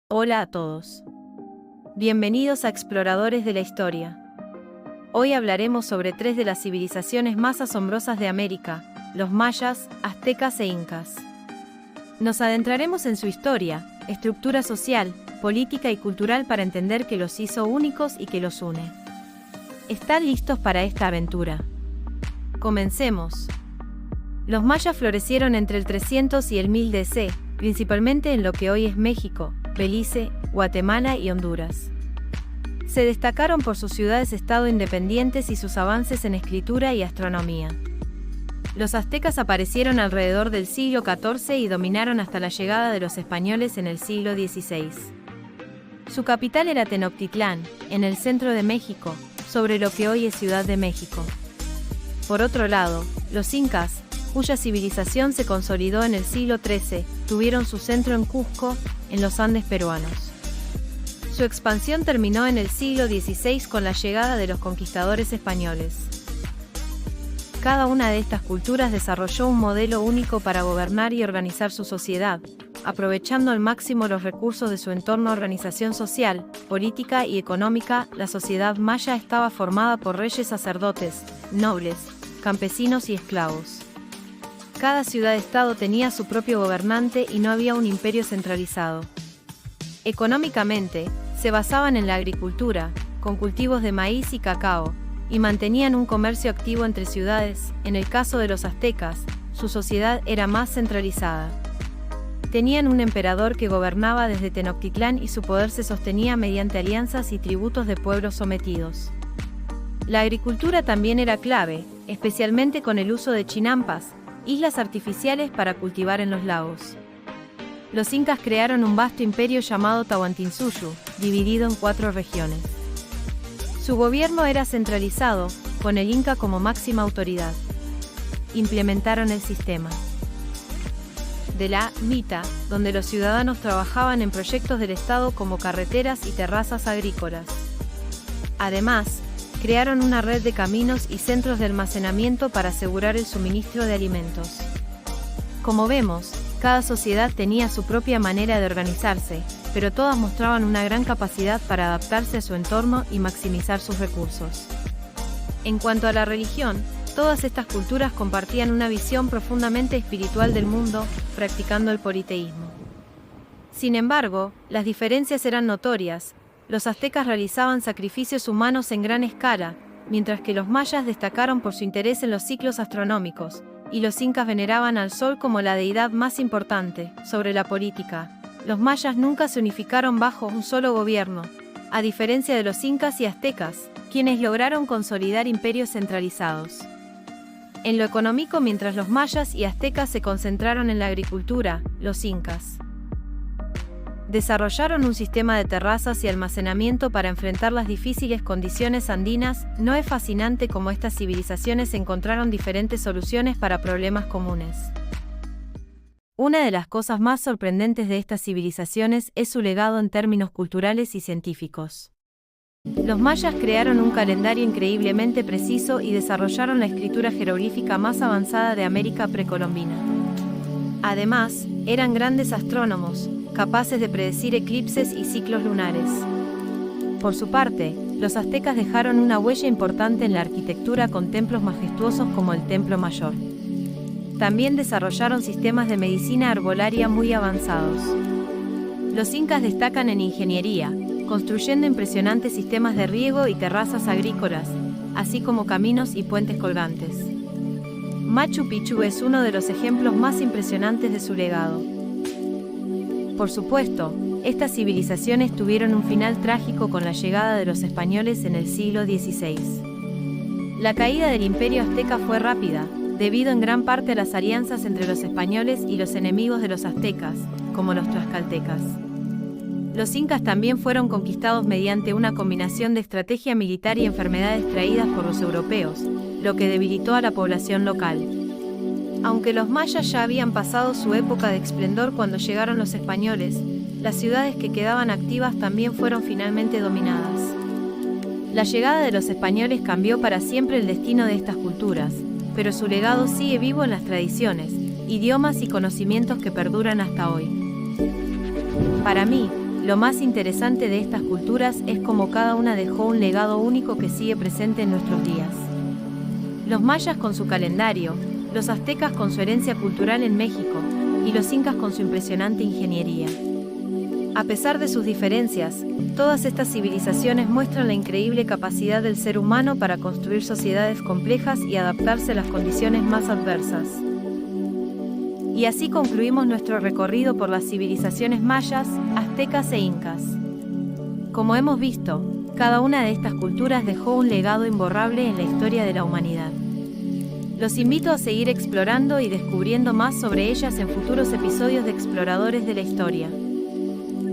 Hola a todos. Bienvenidos a Exploradores de la Historia. Hoy hablaremos sobre tres de las civilizaciones más asombrosas de América, los mayas, aztecas e incas. Nos adentraremos en su historia, estructura social, política y cultural para entender qué los hizo únicos y qué los une. ¿Están listos para esta aventura? Comencemos. Los mayas florecieron entre el 300 y el 1000 DC, principalmente en lo que hoy es México, Belice, Guatemala y Honduras. Se destacaron por sus ciudades-estado independientes y sus avances en escritura y astronomía. Los aztecas aparecieron alrededor del siglo XIV y dominaron hasta la llegada de los españoles en el siglo XVI. Su capital era Tenochtitlán, en el centro de México, sobre lo que hoy es Ciudad de México. Por otro lado, los incas, cuya civilización se consolidó en el siglo XIII, tuvieron su centro en Cusco, en los Andes peruanos. Su expansión terminó en el siglo XVI con la llegada de los conquistadores españoles. Cada una de estas culturas desarrolló un modelo único para gobernar y organizar su sociedad, aprovechando al máximo los recursos de su entorno. Organización social, política y económica. La sociedad maya estaba formada por reyes, sacerdotes, nobles, campesinos y esclavos. Cada ciudad-estado tenía su propio gobernante y no había un imperio centralizado. Económicamente, se basaban en la agricultura, con cultivos de maíz y cacao, y mantenían un comercio activo entre ciudades. En el caso de los aztecas, su sociedad era más centralizada. Tenían un emperador que gobernaba desde Tenochtitlán y su poder se sostenía mediante alianzas y tributos de pueblos sometidos. La agricultura también era clave, especialmente con el uso de chinampas, islas artificiales para cultivar en los lagos. Los incas crearon un vasto imperio llamado Tahuantinsuyo, dividido en 4 regiones. Su gobierno era centralizado, con el inca como máxima autoridad. Implementaron el sistema de la mita, donde los ciudadanos trabajaban en proyectos del Estado como carreteras y terrazas agrícolas. Además, crearon una red de caminos y centros de almacenamiento para asegurar el suministro de alimentos. Como vemos, cada sociedad tenía su propia manera de organizarse, pero todas mostraban una gran capacidad para adaptarse a su entorno y maximizar sus recursos. En cuanto a la religión, todas estas culturas compartían una visión profundamente espiritual del mundo, practicando el politeísmo. Sin embargo, las diferencias eran notorias. Los aztecas realizaban sacrificios humanos en gran escala, mientras que los mayas destacaron por su interés en los ciclos astronómicos, y los incas veneraban al sol como la deidad más importante. Sobre la política, los mayas nunca se unificaron bajo un solo gobierno, a diferencia de los incas y aztecas, quienes lograron consolidar imperios centralizados. En lo económico, mientras los mayas y aztecas se concentraron en la agricultura, los incas desarrollaron un sistema de terrazas y almacenamiento para enfrentar las difíciles condiciones andinas. No es fascinante cómo estas civilizaciones encontraron diferentes soluciones para problemas comunes. Una de las cosas más sorprendentes de estas civilizaciones es su legado en términos culturales y científicos. Los mayas crearon un calendario increíblemente preciso y desarrollaron la escritura jeroglífica más avanzada de América precolombina. Además, eran grandes astrónomos, capaces de predecir eclipses y ciclos lunares. Por su parte, los aztecas dejaron una huella importante en la arquitectura con templos majestuosos como el Templo Mayor. También desarrollaron sistemas de medicina arbolaria muy avanzados. Los incas destacan en ingeniería, construyendo impresionantes sistemas de riego y terrazas agrícolas, así como caminos y puentes colgantes. Machu Picchu es uno de los ejemplos más impresionantes de su legado. Por supuesto, estas civilizaciones tuvieron un final trágico con la llegada de los españoles en el siglo XVI. La caída del imperio azteca fue rápida, debido en gran parte a las alianzas entre los españoles y los enemigos de los aztecas, como los tlaxcaltecas. Los incas también fueron conquistados mediante una combinación de estrategia militar y enfermedades traídas por los europeos, lo que debilitó a la población local. Aunque los mayas ya habían pasado su época de esplendor cuando llegaron los españoles, las ciudades que quedaban activas también fueron finalmente dominadas. La llegada de los españoles cambió para siempre el destino de estas culturas, pero su legado sigue vivo en las tradiciones, idiomas y conocimientos que perduran hasta hoy. Para mí, Lo más interesante de estas culturas es cómo cada una dejó un legado único que sigue presente en nuestros días. Los mayas con su calendario, los aztecas con su herencia cultural en México, y los incas con su impresionante ingeniería. A pesar de sus diferencias, todas estas civilizaciones muestran la increíble capacidad del ser humano para construir sociedades complejas y adaptarse a las condiciones más adversas. Y así concluimos nuestro recorrido por las civilizaciones mayas, aztecas e incas. Como hemos visto, cada una de estas culturas dejó un legado imborrable en la historia de la humanidad. Los invito a seguir explorando y descubriendo más sobre ellas en futuros episodios de Exploradores de la Historia.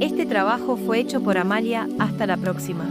Este trabajo fue hecho por Amalia. Hasta la próxima.